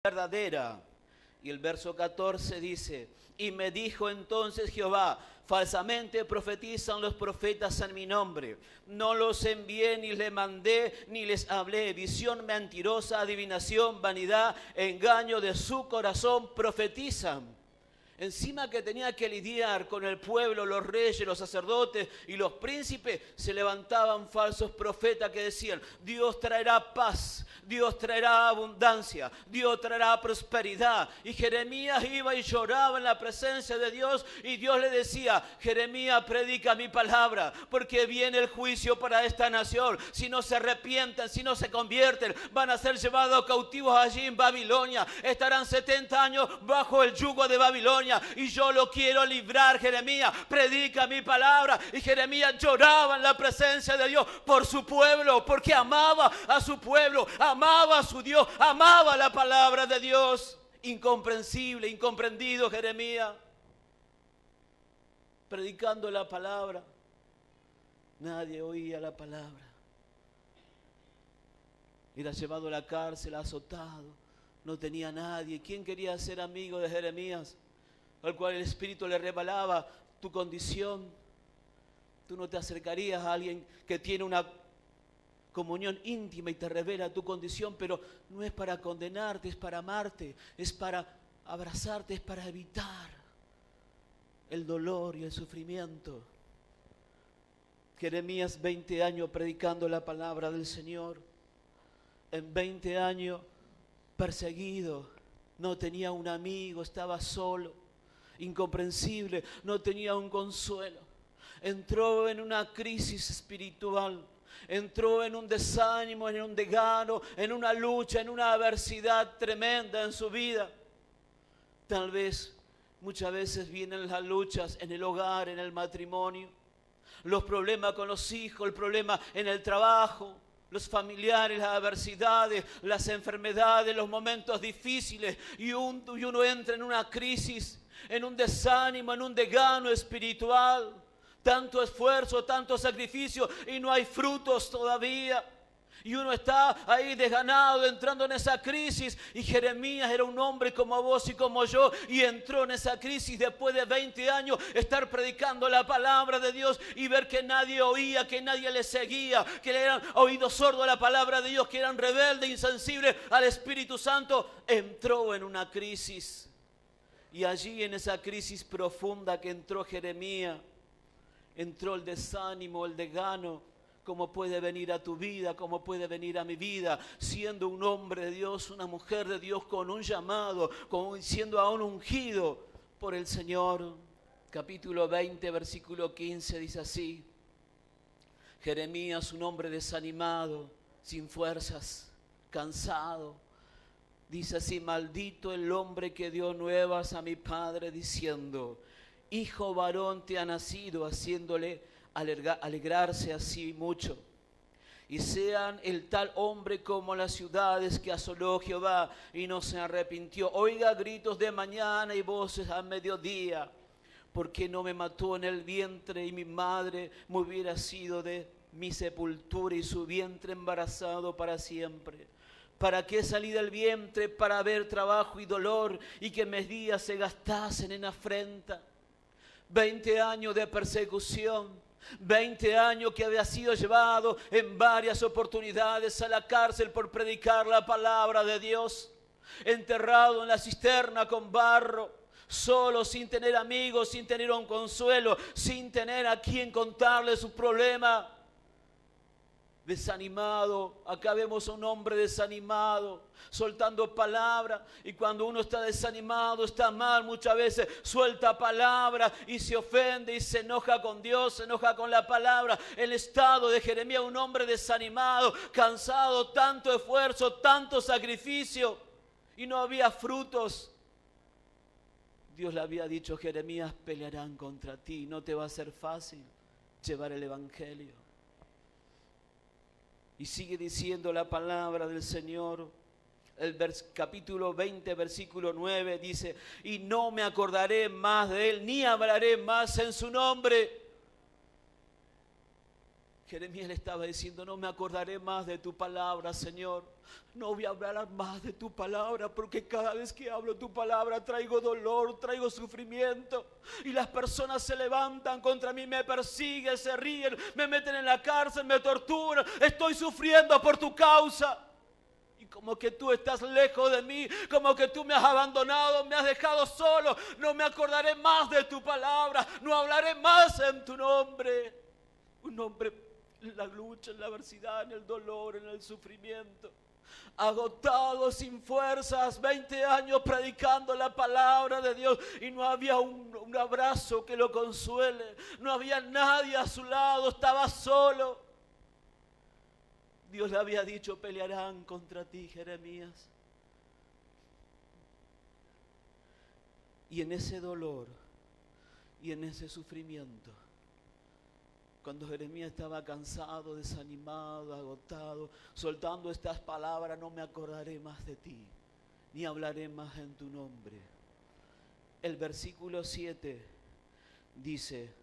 verdadera. Y el verso 14 dice: y me dijo entonces Jehová, falsamente profetizan los profetas en mi nombre. No los envié, ni les mandé, ni les hablé. Visión mentirosa, adivinación, vanidad, engaño de su corazón profetizan. Encima que tenía que lidiar con el pueblo, los reyes, los sacerdotes y los príncipes, se levantaban falsos profetas que decían: Dios traerá paz, Dios traerá abundancia, Dios traerá prosperidad. Y Jeremías iba y lloraba en la presencia de Dios, y Dios le decía: Jeremías, predica mi palabra, porque viene el juicio para esta nación. Si no se arrepienten, si no se convierten, van a ser llevados cautivos allí en Babilonia. Estarán 70 años bajo el yugo de Babilonia. Y yo lo quiero librar, Jeremías, predica mi palabra. Y Jeremías lloraba en la presencia de Dios por su pueblo, porque amaba a su pueblo, amaba a su Dios, amaba la palabra de Dios. Incomprensible, incomprendido Jeremías, predicando la palabra. Nadie oía la palabra. Era llevado a la cárcel, azotado, no tenía nadie. ¿Quién quería ser amigo de Jeremías? Al cual el Espíritu le revelaba tu condición. Tú no te acercarías a alguien que tiene una comunión íntima y te revela tu condición, pero no es para condenarte, es para amarte, es para abrazarte, es para evitar el dolor y el sufrimiento. Jeremías, 20 años predicando la palabra del Señor. En 20 años perseguido, no tenía un amigo, estaba solo. Incomprensible, no tenía un consuelo. Entró en una crisis espiritual, entró en un desánimo, en un desgano, en una lucha, en una adversidad tremenda en su vida. Tal vez muchas veces vienen las luchas en el hogar, en el matrimonio, los problemas con los hijos, el problema en el trabajo, los familiares, las adversidades, las enfermedades, los momentos difíciles, y uno entra en una crisis, en un desánimo, en un desgano espiritual. Tanto esfuerzo, tanto sacrificio, y no hay frutos todavía. Y uno está ahí desganado, entrando en esa crisis. Y Jeremías era un hombre como vos y como yo, y entró en esa crisis después de 20 años estar predicando la palabra de Dios y ver que nadie oía, que nadie le seguía, que le eran oídos sordos a la palabra de Dios, que eran rebeldes, insensibles al Espíritu Santo. Entró en una crisis. Y allí, en esa crisis profunda que entró Jeremías, entró el desánimo, el desgano. ¿Cómo puede venir a tu vida? ¿Cómo puede venir a mi vida? Siendo un hombre de Dios, una mujer de Dios, con un llamado, siendo aún ungido por el Señor. Capítulo 20, versículo 15 dice así: Jeremías, un hombre desanimado, sin fuerzas, cansado, dice así: maldito el hombre que dio nuevas a mi padre diciendo: hijo varón te ha nacido, haciéndole alegrarse así mucho. Y sean el tal hombre como las ciudades que asoló Jehová y no se arrepintió. Oiga gritos de mañana y voces a mediodía. Porque no me mató en el vientre, y mi madre me hubiera sido de mi sepultura, y su vientre embarazado para siempre. ¿Para qué salí del vientre? Para ver trabajo y dolor, y que mis días se gastasen en afrenta. 20 años de persecución, 20 años que había sido llevado en varias oportunidades a la cárcel por predicar la palabra de Dios, enterrado en la cisterna con barro, solo, sin tener amigos, sin tener un consuelo, sin tener a quien contarle su problema. Desanimado, acá vemos a un hombre desanimado, soltando palabra. Y cuando uno está desanimado, está mal, muchas veces suelta palabra y se ofende y se enoja con Dios, se enoja con la palabra. El estado de Jeremías, un hombre desanimado, cansado, tanto esfuerzo, tanto sacrificio, y no había frutos. Dios le había dicho: Jeremías, pelearán contra ti, no te va a ser fácil llevar el evangelio. Y sigue diciendo la palabra del Señor. El capítulo 20, versículo 9 dice: y no me acordaré más de él, ni hablaré más en su nombre. Jeremías le estaba diciendo, no me acordaré más de tu palabra, Señor. No voy a hablar más de tu palabra, porque cada vez que hablo tu palabra traigo dolor, traigo sufrimiento. Y las personas se levantan contra mí, me persiguen, se ríen, me meten en la cárcel, me torturan. Estoy sufriendo por tu causa. Y como que tú estás lejos de mí, como que tú me has abandonado, me has dejado solo. No me acordaré más de tu palabra, no hablaré más en tu nombre. Un hombre en la lucha, en la adversidad, en el dolor, en el sufrimiento, agotado, sin fuerzas, 20 años predicando la palabra de Dios y no había un abrazo que lo consuele, no había nadie a su lado, estaba solo. Dios le había dicho, pelearán contra ti, Jeremías. Y en ese dolor y en ese sufrimiento, cuando Jeremías estaba cansado, desanimado, agotado, soltando estas palabras, no me acordaré más de ti, ni hablaré más en tu nombre. El versículo 7 dice,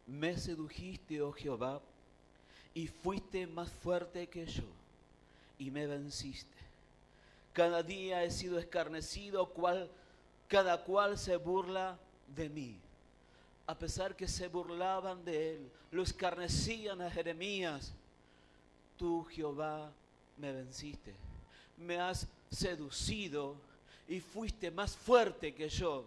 me sedujiste, oh Jehová, y fuiste más fuerte que yo, y me venciste. Cada día he sido escarnecido, cada cual se burla de mí. A pesar que se burlaban de él, lo escarnecían a Jeremías, tú, Jehová, me venciste, me has seducido y fuiste más fuerte que yo.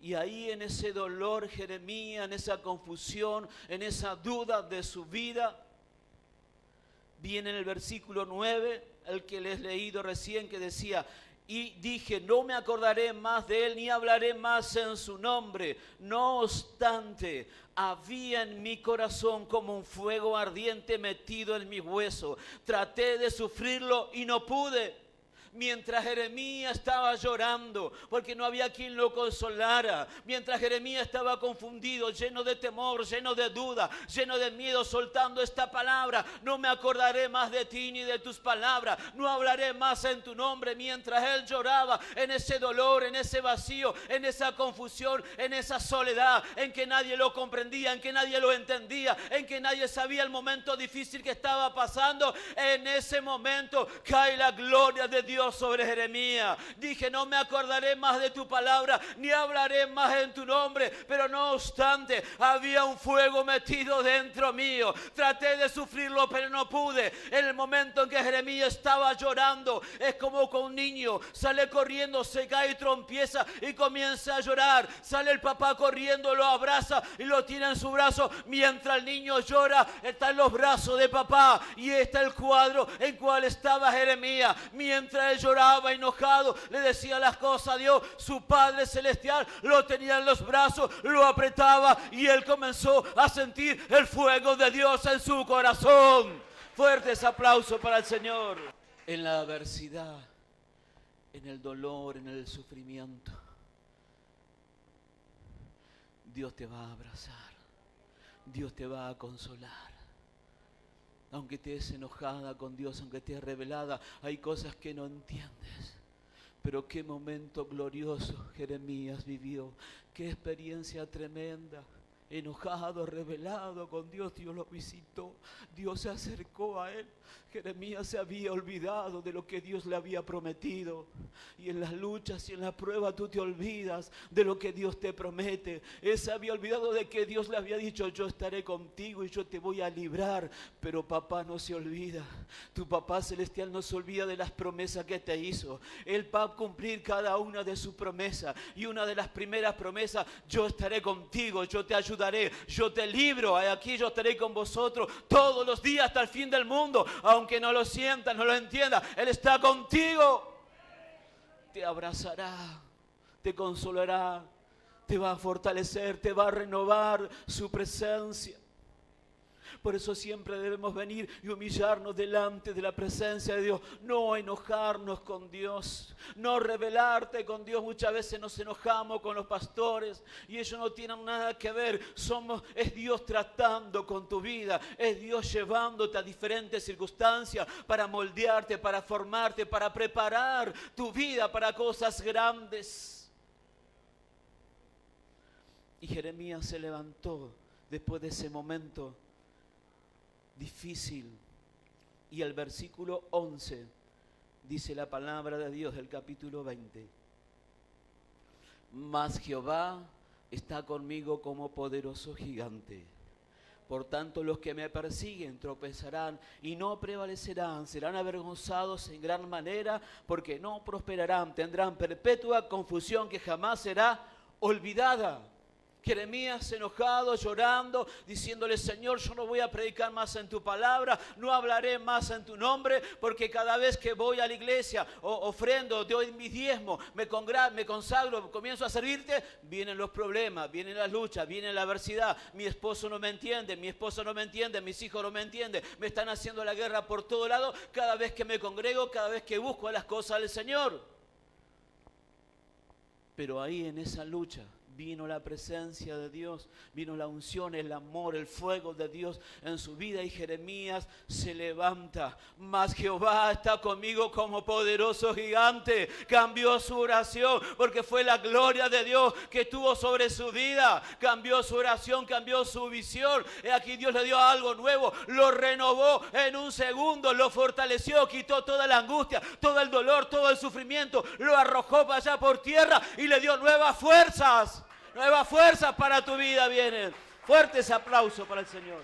Y ahí en ese dolor, Jeremías, en esa confusión, en esa duda de su vida, viene en el versículo 9, el que les he leído recién, que decía, y dije, no me acordaré más de él, ni hablaré más en su nombre. No obstante, había en mi corazón como un fuego ardiente metido en mis huesos. Traté de sufrirlo y no pude. Mientras Jeremías estaba llorando porque no había quien lo consolara, mientras Jeremías estaba confundido, lleno de temor, lleno de duda, lleno de miedo, soltando esta palabra, no me acordaré más de ti ni de tus palabras, no hablaré más en tu nombre. Mientras él lloraba en ese dolor, en ese vacío, en esa confusión, en esa soledad, en que nadie lo comprendía, en que nadie lo entendía, en que nadie sabía el momento difícil que estaba pasando, en ese momento cae la gloria de Dios sobre Jeremías. Dije, no me acordaré más de tu palabra, ni hablaré más en tu nombre, pero no obstante, había un fuego metido dentro mío. Traté de sufrirlo, pero no pude. En el momento en que Jeremías estaba llorando, es como con un niño, sale corriendo, se cae y trompieza y comienza a llorar. Sale el papá corriendo, lo abraza y lo tiene en su brazo. Mientras el niño llora, está en los brazos de papá. Y está el cuadro en cual estaba Jeremías. Mientras él lloraba enojado, le decía las cosas a Dios, su Padre Celestial lo tenía en los brazos, lo apretaba y él comenzó a sentir el fuego de Dios en su corazón. Fuertes aplausos para el Señor. En la adversidad, en el dolor, en el sufrimiento, Dios te va a abrazar, Dios te va a consolar. Aunque estés enojada con Dios, aunque estés rebelada, hay cosas que no entiendes. Pero qué momento glorioso Jeremías vivió, qué experiencia tremenda. Enojado, rebelado con Dios, Dios lo visitó, Dios se acercó a él. Jeremías se había olvidado de lo que Dios le había prometido. Y en las luchas y en las pruebas tú te olvidas de lo que Dios te promete. Él se había olvidado de que Dios le había dicho, yo estaré contigo y yo te voy a librar. Pero papá no se olvida. Tu papá celestial no se olvida de las promesas que te hizo. Él va a cumplir cada una de sus promesas. Y una de las primeras promesas, yo estaré contigo, yo te ayudaré, yo te libro. Aquí yo estaré con vosotros todos los días hasta el fin del mundo. Aunque no lo sientas, no lo entiendas, Él está contigo. Te abrazará, te consolará, te va a fortalecer, te va a renovar su presencia. Por eso siempre debemos venir y humillarnos delante de la presencia de Dios. No enojarnos con Dios, no rebelarte con Dios. Muchas veces nos enojamos con los pastores y ellos no tienen nada que ver. Es Dios tratando con tu vida, es Dios llevándote a diferentes circunstancias para moldearte, para formarte, para preparar tu vida para cosas grandes. Y Jeremías se levantó después de ese momento difícil. Y el versículo 11 dice la palabra de Dios del capítulo 20. Mas Jehová está conmigo como poderoso gigante. Por tanto, los que me persiguen tropezarán y no prevalecerán, serán avergonzados en gran manera, porque no prosperarán, tendrán perpetua confusión que jamás será olvidada. Jeremías enojado, llorando, diciéndole: Señor, yo no voy a predicar más en tu palabra, no hablaré más en tu nombre, porque cada vez que voy a la iglesia, ofrendo, doy mi diezmo, me consagro, comienzo a servirte, vienen los problemas, vienen las luchas, viene la adversidad. Mi esposo no me entiende, mi esposa no me entiende, mis hijos no me entienden, me están haciendo la guerra por todo lado, cada vez que me congrego, cada vez que busco las cosas del Señor. Pero ahí en esa lucha vino la presencia de Dios, vino la unción, el amor, el fuego de Dios en su vida, y Jeremías se levanta. Mas Jehová está conmigo como poderoso gigante. Cambió su oración porque fue la gloria de Dios que tuvo sobre su vida. Cambió su oración, cambió su visión. Y aquí Dios le dio algo nuevo, lo renovó en un segundo, lo fortaleció, quitó toda la angustia, todo el dolor, todo el sufrimiento, lo arrojó para allá por tierra y le dio nuevas fuerzas. Nuevas fuerzas para tu vida vienen. Fuertes aplausos para el Señor.